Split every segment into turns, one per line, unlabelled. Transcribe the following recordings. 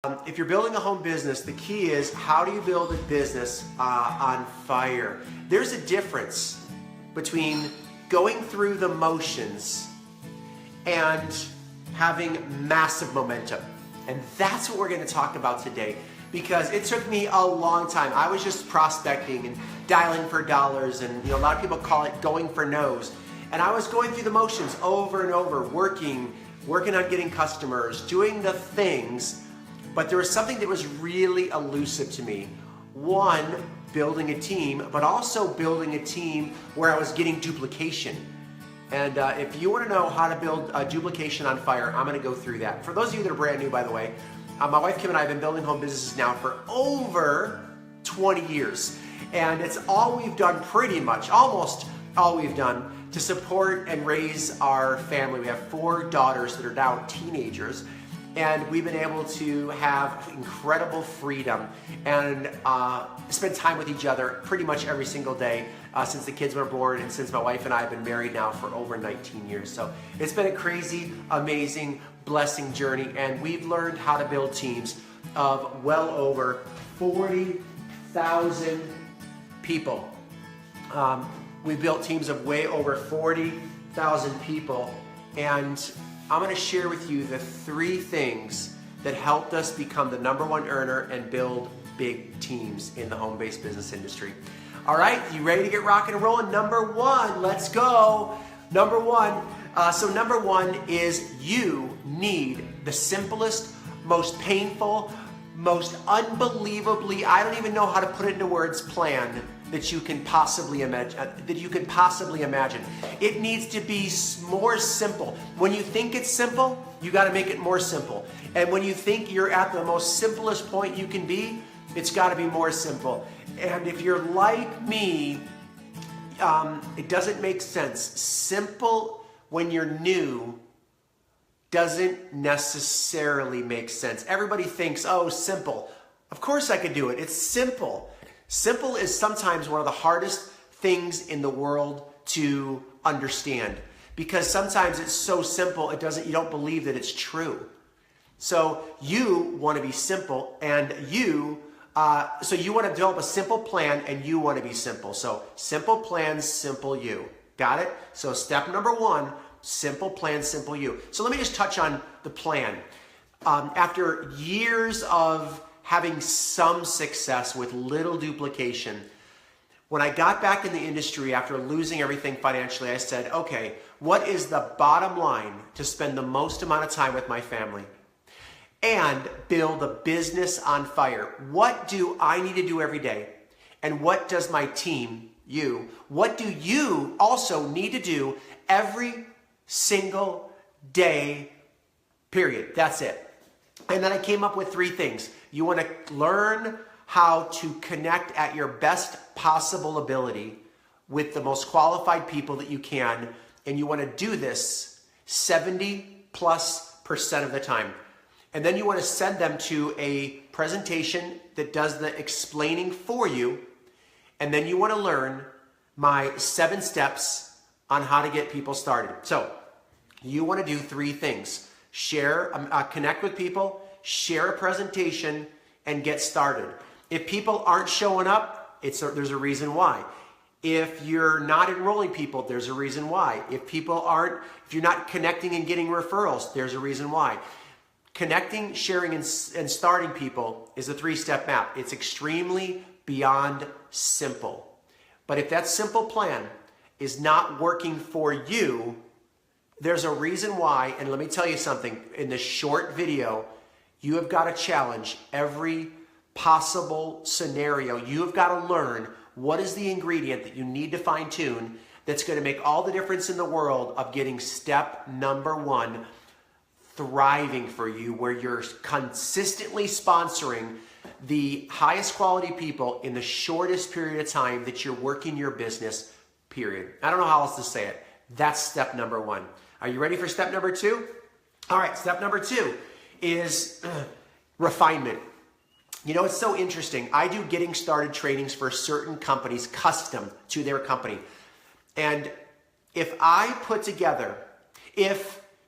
If you're building a home business, the key is how do you build a business on fire? There's a difference between going through the motions and having massive momentum. And that's what we're going to talk about today, because it took me a long time. I was just prospecting and dialing for dollars, and a lot of people call it going for no's. And I was going through the motions over and over, working on getting customers, doing the things. But there was something that was really elusive to me. One, building a team, but also building a team where I was getting duplication. And if you want to know how to build a duplication on fire, I'm going to go through that. For those of you that are brand new, by the way, my wife Kim and I have been building home businesses now for over 20 years. And it's all we've done, pretty much, almost all we've done to support and raise our family. We have 4 daughters that are now teenagers. And we've been able to have incredible freedom and spend time with each other pretty much every single day since the kids were born, and since my wife and I have been married now for over 19 years. So it's been a crazy, amazing, blessing journey, and we've learned how to build teams of well over 40,000 people. We've built teams of way over 40,000 people, and I'm going to share with you the 3 things that helped us become the #1 earner and build big teams in the home-based business industry. All right, you ready to get rocking and rolling? Number 1, let's go. Number 1. So number 1 is you need the simplest, most painful, most unbelievably, I don't even know how to put it into words, plan that you can possibly imagine. It needs to be more simple. When you think it's simple, you got to make it more simple. And when you think you're at the most simplest point you can be, it's got to be more simple. And if you're like me, it doesn't make sense. Simple when you're new doesn't necessarily make sense. Everybody thinks, oh, simple. Of course I could do it. It's simple. Simple is sometimes one of the hardest things in the world to understand, because sometimes it's so simple you don't believe that it's true. So you want to be simple, and you want to develop a simple plan, and you want to be simple. So simple plan, simple you. Got it? So step number 1, simple plan, simple you. So let me just touch on the plan. After years of having some success with little duplication, when I got back in the industry after losing everything financially, I said, okay, what is the bottom line to spend the most amount of time with my family and build a business on fire? What do I need to do every day? And what does my team, what do you also need to do every single day, period? That's it. And then I came up with 3 things. You want to learn how to connect at your best possible ability with the most qualified people that you can. And you want to do this 70+% of the time. And then you want to send them to a presentation that does the explaining for you. And then you want to learn my 7 steps on how to get people started. So you want to do 3 things. Connect with people, share a presentation, and get started. If people aren't showing up, there's a reason why. If you're not enrolling people, there's a reason why. If you're not connecting and getting referrals, there's a reason why. Connecting, sharing, and starting people is a 3-step map. It's extremely beyond simple. But if that simple plan is not working for you, there's a reason why, and let me tell you something. In this short video, you have got to challenge every possible scenario. You have got to learn what is the ingredient that you need to fine-tune that's going to make all the difference in the world of getting step number 1 thriving for you, where you're consistently sponsoring the highest quality people in the shortest period of time that you're working your business, period. I don't know how else to say it. That's step number 1. Are you ready for step number 2? All right, step number 2 is refinement. It's so interesting. I do getting started trainings for certain companies, custom to their company. And if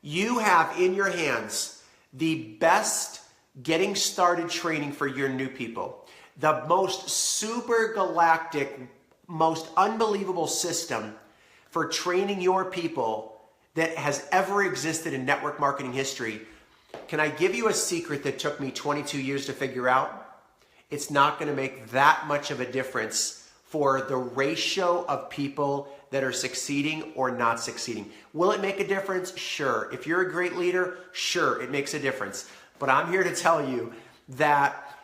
you have in your hands the best getting started training for your new people. The most super galactic, most unbelievable system for training your people that has ever existed in network marketing history. Can I give you a secret that took me 22 years to figure out? It's not going to make that much of a difference for the ratio of people that are succeeding or not succeeding. Will it make a difference? Sure. If you're a great leader, sure, it makes a difference. But I'm here to tell you that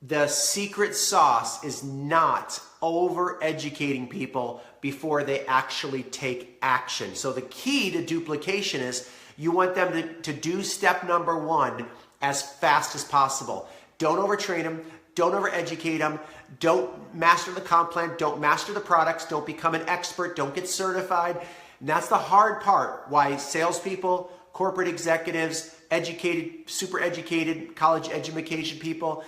the secret sauce is not over-educating people before they actually take action. So the key to duplication is you want them to do step number one as fast as possible. Don't overtrain them. Don't over-educate them. Don't master the comp plan. Don't master the products. Don't become an expert. Don't get certified. And that's the hard part. Why salespeople, corporate executives, educated, super educated, college education people,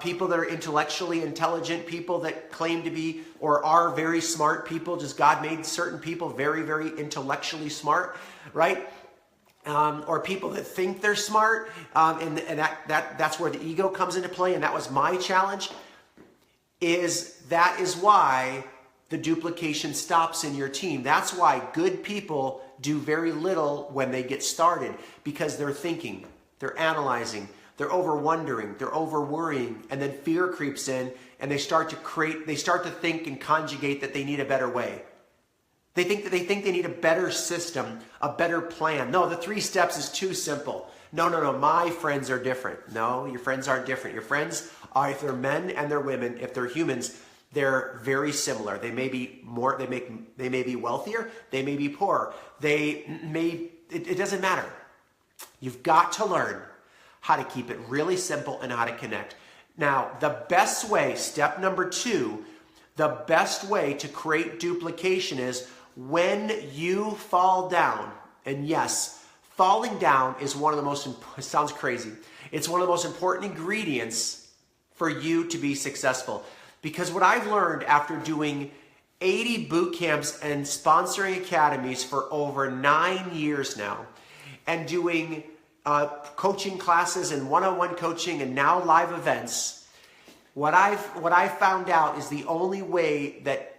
people that are intellectually intelligent, people that claim to be or are very smart people, just God made certain people very, very intellectually smart, right? Or people that think they're smart, and that's where the ego comes into play, and that was my challenge, that is why the duplication stops in your team. That's why good people do very little when they get started, because they're thinking, they're analyzing, they're over-wondering, they're over-worrying, and then fear creeps in, and they start to think and conjugate that they need a better way. They think they need a better system, a better plan. No, the 3 steps is too simple. No, my friends are different. No, your friends aren't different. Your friends are, if they're men and they're women, if they're humans, they're very similar. They may be more, they may be wealthier, they may be poorer. It doesn't matter. You've got to learn how to keep it really simple and how to connect. Now, the best way, step number 2, the best way to create duplication is when you fall down. And yes, falling down is one of the most, it sounds crazy, it's one of the most important ingredients for you to be successful. Because what I've learned after doing 80 boot camps and sponsoring academies for over 9 years now, and doing coaching classes and one-on-one coaching and now live events, what I've found out is the only way that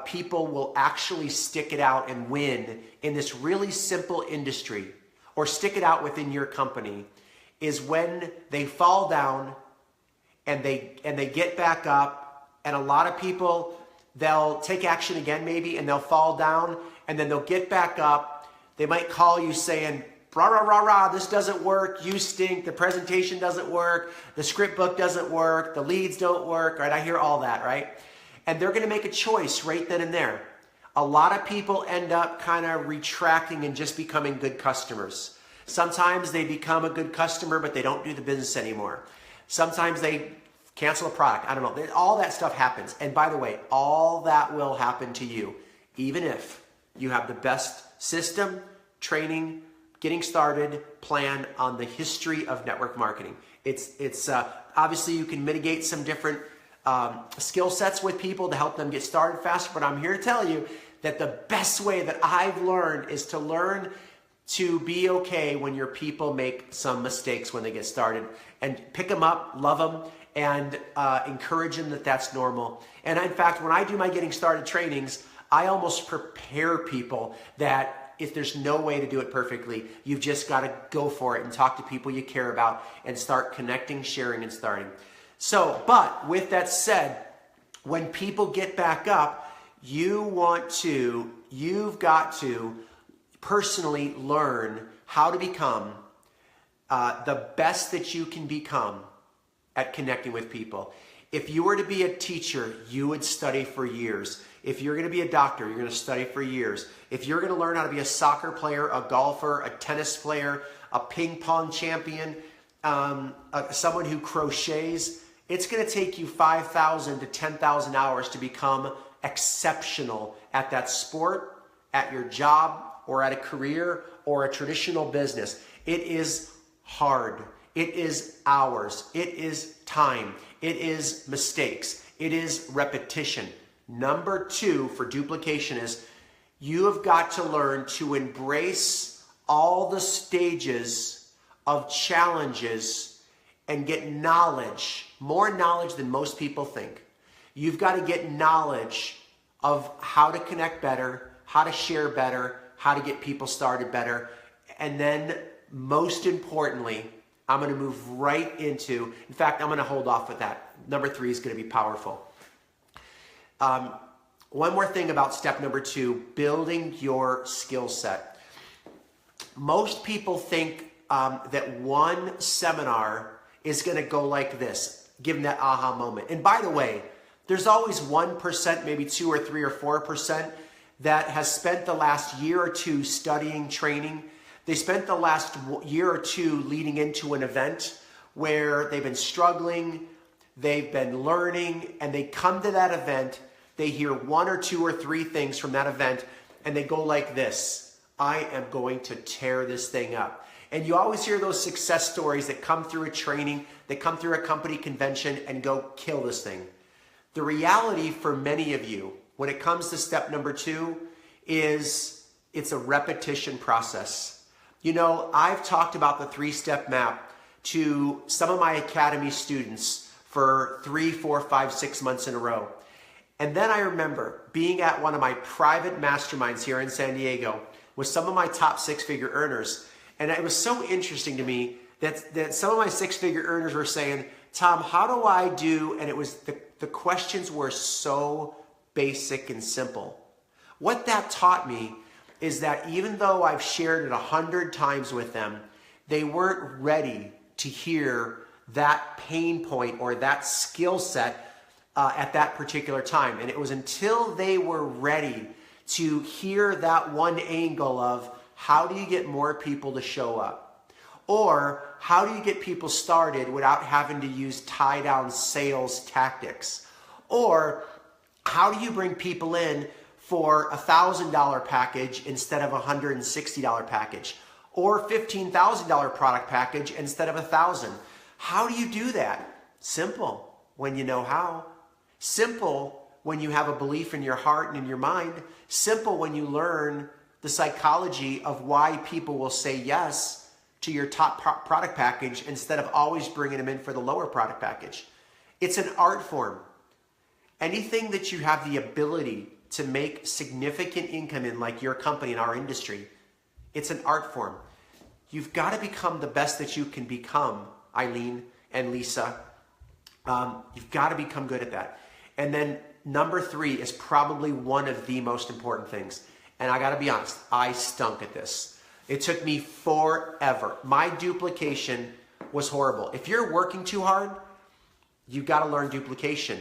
people will actually stick it out and win in this really simple industry, or stick it out within your company, is when they fall down and they get back up. And a lot of people, they'll take action again maybe, and they'll fall down, and then they'll get back up. They might call you saying, rah, rah, rah, rah, this doesn't work, you stink, the presentation doesn't work, the script book doesn't work, the leads don't work, right? I hear all that, right? And they're gonna make a choice right then and there. A lot of people end up kind of retracting and just becoming good customers. Sometimes they become a good customer, but they don't do the business anymore. Sometimes they cancel a product. I don't know. All that stuff happens. And by the way, all that will happen to you, even if you have the best system, training, getting started, plan on the history of network marketing. It's obviously you can mitigate some different skill sets with people to help them get started faster. But I'm here to tell you that the best way that I've learned is to learn to be okay when your people make some mistakes when they get started, and pick them up, love them, and encourage them that that's normal. And in fact, when I do my getting started trainings, I almost prepare people that if there's no way to do it perfectly, you've just got to go for it and talk to people you care about and start connecting, sharing, and starting. So, but with that said, when people get back up, you've got to personally learn how to become the best that you can become at connecting with people. If you were to be a teacher, you would study for years. If you're going to be a doctor, you're going to study for years. If you're going to learn how to be a soccer player, a golfer, a tennis player, a ping pong champion, someone who crochets, it's going to take you 5,000 to 10,000 hours to become exceptional at that sport, at your job, or at a career, or a traditional business. It is hard. It is hours. It is time. It is mistakes. It is repetition. Number 2 for duplication is you have got to learn to embrace all the stages of challenges and get knowledge, more knowledge than most people think. You've got to get knowledge of how to connect better, how to share better, how to get people started better. And then most importantly, I'm going to move right into, in fact, I'm going to hold off with that. Number 3 is going to be powerful. One more thing about step number 2, building your skill set. Most people think that one seminar is going to go like this, give them that aha moment. And by the way, there's always 1%, maybe 2 or 3 or 4% that has spent the last year or two studying, training. They spent the last year or two leading into an event where they've been struggling, they've been learning, and they come to that event, they hear 1 or 2 or 3 things from that event, and they go like this: I am going to tear this thing up. And you always hear those success stories that come through a training, that come through a company convention and go kill this thing. The reality for many of you, when it comes to step number 2, is it's a repetition process. You know, I've talked about the 3-step map to some of my academy students for 3, 4, 5, 6 months in a row. And then I remember being at one of my private masterminds here in San Diego with some of my top 6-figure earners. And it was so interesting to me that some of my 6-figure earners were saying, Tom, how do I do? And it was the questions were so basic and simple. What that taught me is that even though I've shared it 100 times with them, they weren't ready to hear that pain point or that skill set at that particular time. And it was until they were ready to hear that one angle of how do you get more people to show up? Or how do you get people started without having to use tie-down sales tactics? Or how do you bring people in for a $1,000 package instead of a $160 package? Or $15,000 product package instead of $1,000? How do you do that? Simple, when you know how. Simple, when you have a belief in your heart and in your mind. Simple, when you learn the psychology of why people will say yes to your top product package instead of always bringing them in for the lower product package. It's an art form. Anything that you have the ability to make significant income in, like your company in our industry, it's an art form. You've got to become the best that you can become, Eileen and Lisa. You've got to become good at that. And then number 3 is probably one of the most important things. And I got to be honest, I stunk at this. It took me forever. My duplication was horrible. If you're working too hard, you've got to learn duplication.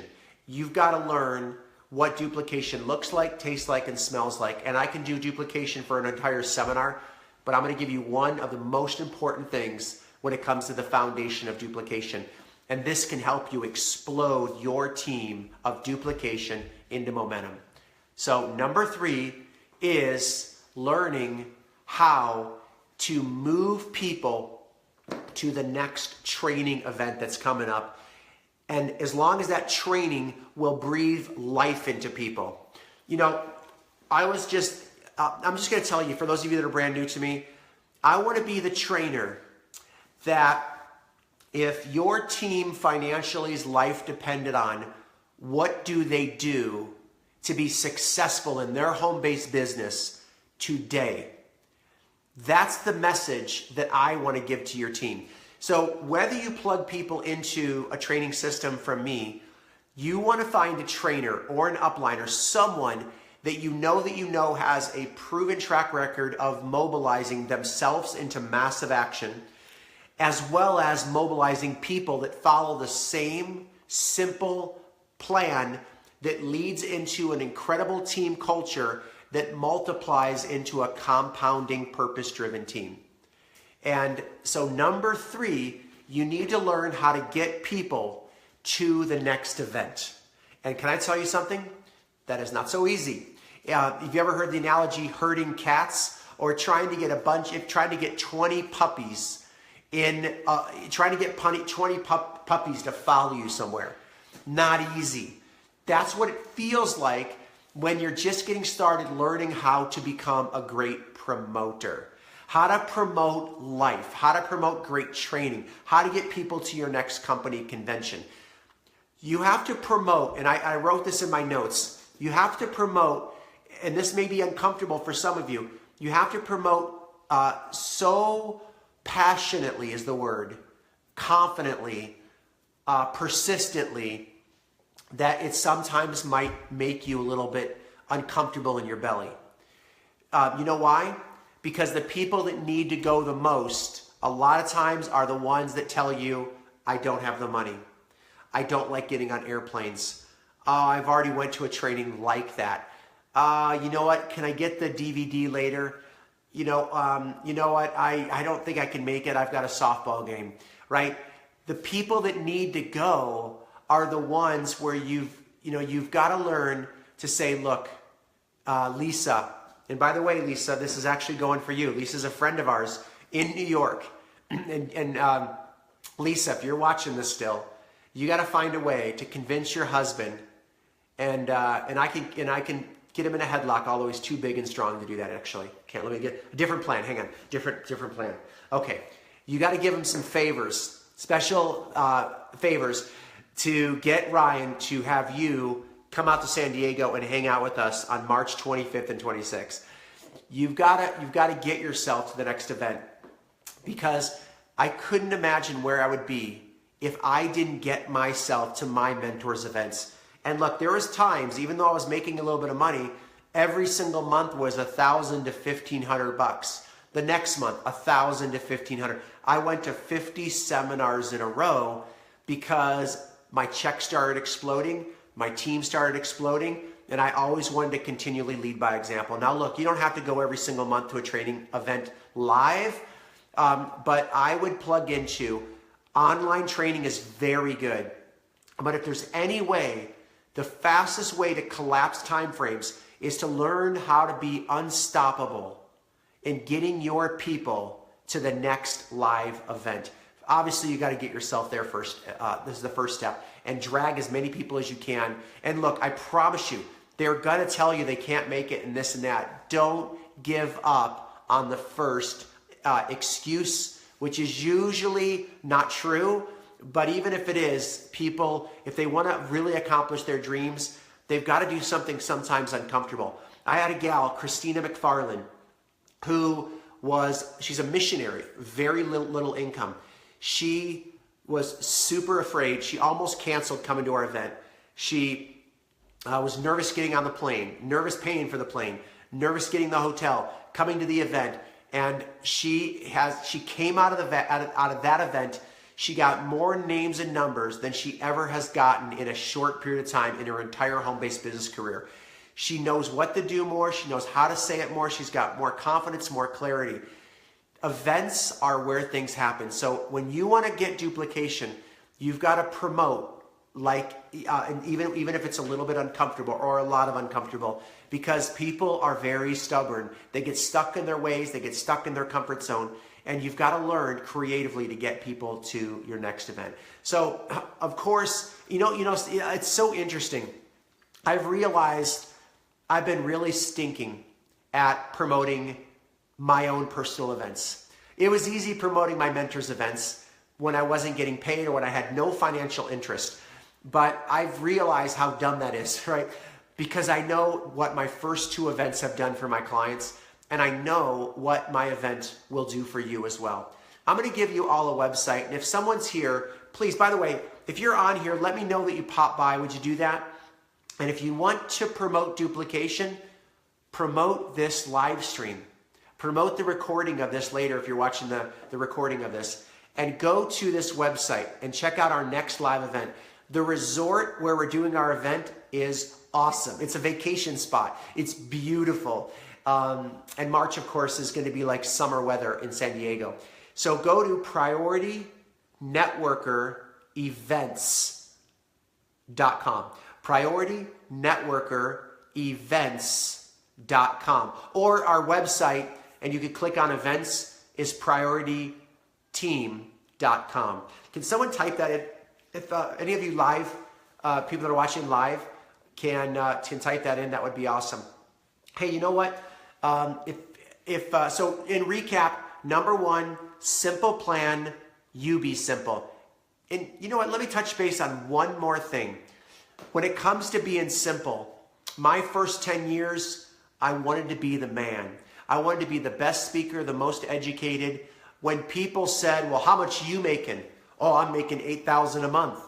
You've got to learn what duplication looks like, tastes like, and smells like. And I can do duplication for an entire seminar, but I'm going to give you one of the most important things when it comes to the foundation of duplication. And this can help you explode your team of duplication into momentum. So number 3 is learning how to move people to the next training event that's coming up. And as long as that training will breathe life into people. You know, I'm just going to tell you, for those of you that are brand new to me, I want to be the trainer that if your team financially's life depended on, what do they do to be successful in their home-based business today? That's the message that I want to give to your team. So whether you plug people into a training system from me, you want to find a trainer or an upliner, someone that you know has a proven track record of mobilizing themselves into massive action, as well as mobilizing people that follow the same simple plan that leads into an incredible team culture that multiplies into a compounding, purpose-driven team. And so number 3, you need to learn how to get people to the next event. And can I tell you something? That is not so easy. Have you ever heard the analogy herding cats, or trying to get 20 puppies trying to get 20 puppies to follow you somewhere? Not easy. That's what it feels like when you're just getting started learning how to become a great promoter, how to promote life, how to promote great training, how to get people to your next company convention. You have to promote, and I wrote this in my notes, you have to promote, and this may be uncomfortable for some of you, you have to promote so passionately is the word, confidently, persistently, that it sometimes might make you a little bit uncomfortable in your belly. You know why? Because the people that need to go the most, a lot of times are the ones that tell you, I don't have the money. I don't like getting on airplanes. I've already went to a training like that. You know what? Can I get the DVD later? You know what? I don't think I can make it. I've got a softball game, right? The people that need to go are the ones where you've got to learn to say, look, Lisa, and by the way, Lisa, this is actually going for you. Lisa's a friend of ours in New York. And Lisa, if you're watching this still, you got to find a way to convince your husband, and I can get him in a headlock, although he's too big and strong to do that. Actually, let me get a different plan. Hang on, different plan. Okay, you got to give him some favors, special favors, to get Ryan to have you come out to San Diego and hang out with us on March 25th and 26th. You've got to get yourself to the next event, because I couldn't imagine where I would be if I didn't get myself to my mentors events. And look, there was times, even though I was making a little bit of money, every single month was $1,000 to $1,500. The next month, $1,000 to $1,500. I went to 50 seminars in a row because my check started exploding, my team started exploding, and I always wanted to continually lead by example. Now look, you don't have to go every single month to a training event live, but I would plug into online training is very good. But if there's any way, the fastest way to collapse time frames is to learn how to be unstoppable in getting your people to the next live event. Obviously, you got to get yourself there first. This is the first step. And drag as many people as you can. And look, I promise you, they're going to tell you they can't make it and this and that. Don't give up on the first excuse, which is usually not true. But even if it is, people, if they want to really accomplish their dreams, they've got to do something sometimes uncomfortable. I had a gal, Christina McFarland, she's a missionary, very little income. She was super afraid. She almost canceled coming to our event. She was nervous getting on the plane, nervous paying for the plane, nervous getting the hotel, coming to the event. And she came out of that event. She got more names and numbers than she ever has gotten in a short period of time in her entire home-based business career. She knows what to do more. She knows how to say it more. She's got more confidence, more clarity. Events are where things happen. So when you want to get duplication, you've got to promote, and even if it's a little bit uncomfortable or a lot of uncomfortable, because people are very stubborn. They get stuck in their ways. They get stuck in their comfort zone. And you've got to learn creatively to get people to your next event. So, of course, it's so interesting. I've realized I've been really stinking at promoting my own personal events. It was easy promoting my mentors' events when I wasn't getting paid or when I had no financial interest. But I've realized how dumb that is, right? Because I know what my first 2 events have done for my clients, and I know what my event will do for you as well. I'm going to give you all a website, and if someone's here, please, by the way, if you're on here, let me know that you pop by. Would you do that? And if you want to promote duplication, promote this live stream. Promote the recording of this later if you're watching the recording of this. And go to this website and check out our next live event. The resort where we're doing our event is awesome. It's a vacation spot. It's beautiful. And March, of course, is going to be like summer weather in San Diego. So go to PriorityNetworkerEvents.com. PriorityNetworkerEvents.com. Or our website, and you can click on events, is PriorityTeam.com. Can someone type that in? If any of you live, people that are watching live, can type that in, that would be awesome. Hey, you know what? So in recap, number one, simple plan, you be simple. And you know what, let me touch base on one more thing. When it comes to being simple, my first 10 years, I wanted to be the man. I wanted to be the best speaker, the most educated. When people said, well, how much are you making? Oh, I'm making $8,000 a month.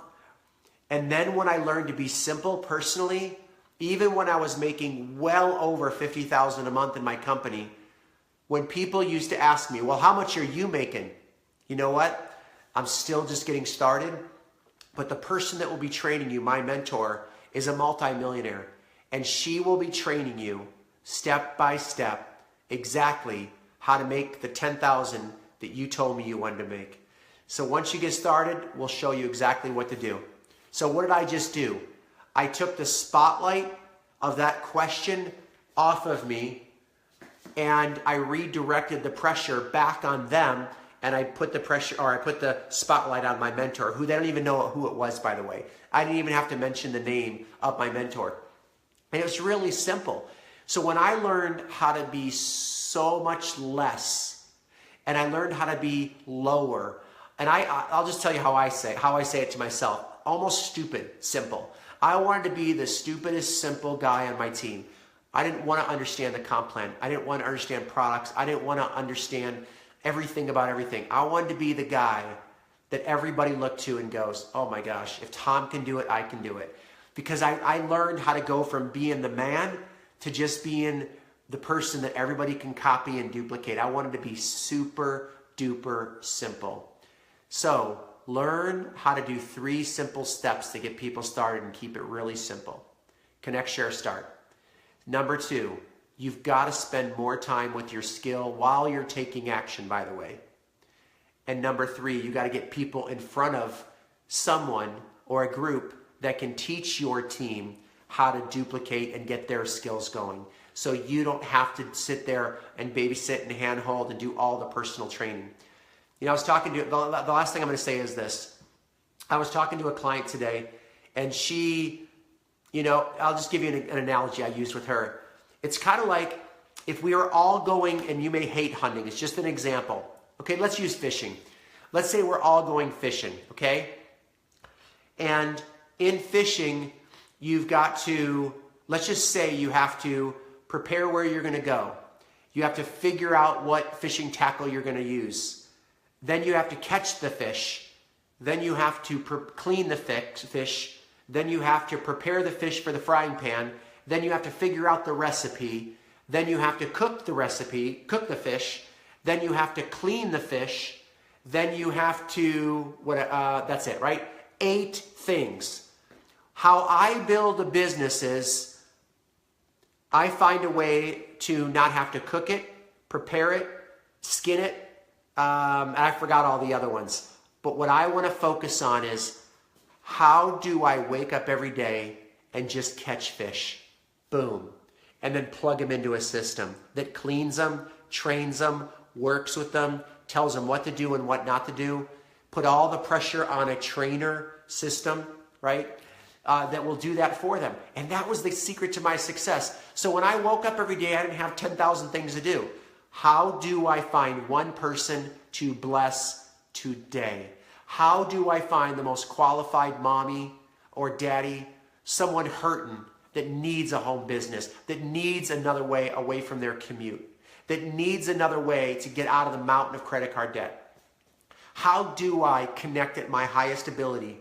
And then when I learned to be simple personally, even when I was making well over $50,000 a month in my company, when people used to ask me, well, how much are you making? You know what? I'm still just getting started, but the person that will be training you, my mentor, is a multimillionaire, and she will be training you step by step exactly how to make the $10,000 that you told me you wanted to make. So once you get started, we'll show you exactly what to do. So what did I just do? I took the spotlight of that question off of me, and I redirected the pressure back on them, and I put the spotlight on my mentor, who they don't even know who it was, by the way. I didn't even have to mention the name of my mentor. And it was really simple. So when I learned how to be so much less, and I learned how to be lower, and I'll just tell you how I say it to myself, almost stupid, simple. I wanted to be the stupidest, simple guy on my team. I didn't want to understand the comp plan. I didn't want to understand products. I didn't want to understand everything about everything. I wanted to be the guy that everybody looked to and goes, oh my gosh, if Tom can do it, I can do it. Because I learned how to go from being the man to just being the person that everybody can copy and duplicate. I wanted to be super duper simple. So learn how to do 3 simple steps to get people started and keep it really simple. Connect, share, start. Number 2, you've got to spend more time with your skill while you're taking action, by the way. And number 3, you got to get people in front of someone or a group that can teach your team how to duplicate and get their skills going. So you don't have to sit there and babysit and handhold and do all the personal training. You know, I was talking to, the last thing I'm going to say is this. I was talking to a client today, and she, you know, I'll just give you an analogy I used with her. It's kind of like if we were all going, and you may hate hunting, it's just an example. Okay, let's use fishing. Let's say we're all going fishing, okay? And in fishing, you've got to, let's just say you have to prepare where you're going to go. You have to figure out what fishing tackle you're going to use. Then you have to catch the fish. Then you have to clean the fish. Then you have to prepare the fish for the frying pan. Then you have to figure out the recipe. Then you have to cook the fish. Then you have to clean the fish. Then you have to, that's it, right? 8 things. How I build a business is I find a way to not have to cook it, prepare it, skin it, and I forgot all the other ones. But what I want to focus on is how do I wake up every day and just catch fish? Boom. And then plug them into a system that cleans them, trains them, works with them, tells them what to do and what not to do. Put all the pressure on a trainer system, right? That will do that for them. And that was the secret to my success. So when I woke up every day, I didn't have 10,000 things to do. How do I find one person to bless today? How do I find the most qualified mommy or daddy, someone hurting that needs a home business, that needs another way away from their commute, that needs another way to get out of the mountain of credit card debt? How do I connect at my highest ability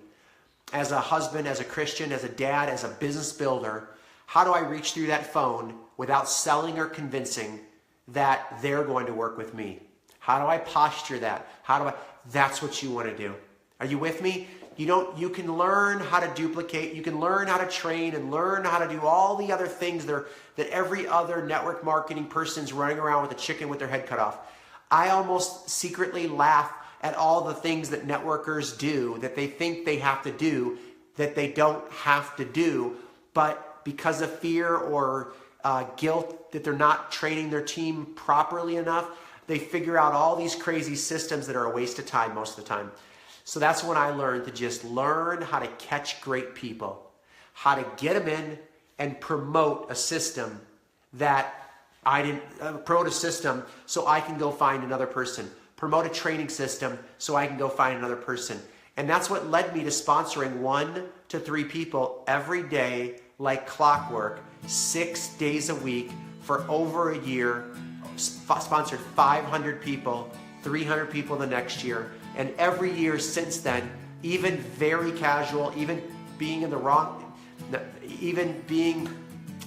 as a husband, as a Christian, as a dad, as a business builder? How do I reach through that phone without selling or convincing that they're going to work with me? How do I posture that? That's what you want to do. Are you with me? You can learn how to duplicate, you can learn how to train and learn how to do all the other things that every other network marketing person's running around with a chicken with their head cut off. I almost secretly laugh at all the things that networkers do that they think they have to do that they don't have to do, but because of fear or guilt that they're not training their team properly enough, they figure out all these crazy systems that are a waste of time most of the time. So that's when I learned to just learn how to catch great people, how to get them in and promote a system that promote a system so I can go find another person. Promote a training system so I can go find another person. And that's what led me to sponsoring 1 to 3 people every day like clockwork, 6 days a week for over a year. Sponsored 500 people, 300 people the next year. And every year since then, even very casual, even being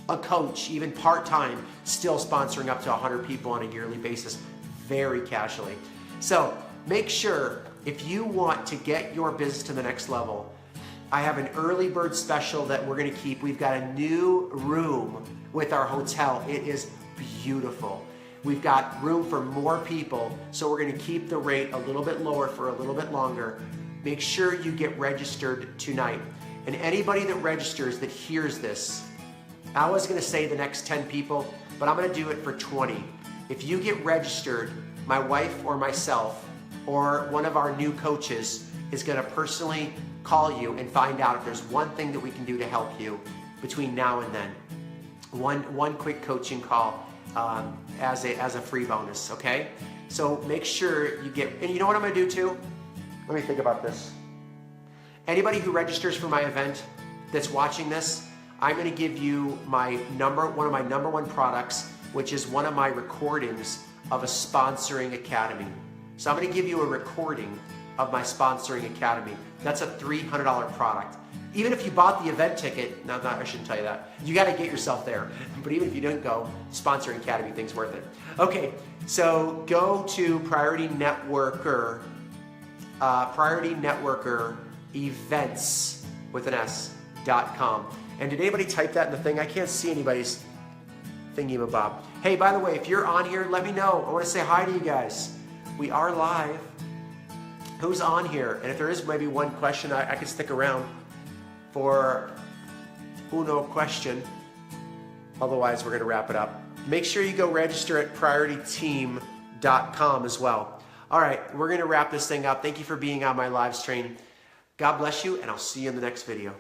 a coach, even part-time, still sponsoring up to 100 people on a yearly basis, very casually. So make sure, if you want to get your business to the next level, I have an early bird special that we're gonna keep. We've got a new room with our hotel. It is beautiful. We've got room for more people, so we're gonna keep the rate a little bit lower for a little bit longer. Make sure you get registered tonight. And anybody that registers that hears this, I was gonna say the next 10 people, but I'm gonna do it for 20. If you get registered, my wife or myself or one of our new coaches is gonna personally call you and find out if there's one thing that we can do to help you between now and then. One quick coaching call as a free bonus, okay? So make sure you get, and you know what I'm gonna do too? Let me think about this. Anybody who registers for my event that's watching this, I'm gonna give you one of my number one products, which is one of my recordings of a sponsoring academy. So I'm gonna give you a recording of my sponsoring academy. That's a $300 product. Even if you bought the event ticket, no, I shouldn't tell you that. You gotta get yourself there. But even if you didn't go, sponsoring academy thing's worth it. Okay, so go to Priority Networker events with an S.com. And did anybody type that in the thing? I can't see anybody's thingy-mabob. Hey, by the way, if you're on here, let me know. I want to say hi to you guys. We are live. Who's on here? And if there is maybe one question, I could stick around for uno question. Otherwise, we're going to wrap it up. Make sure you go register at PriorityTeam.com as well. All right, we're going to wrap this thing up. Thank you for being on my live stream. God bless you, and I'll see you in the next video.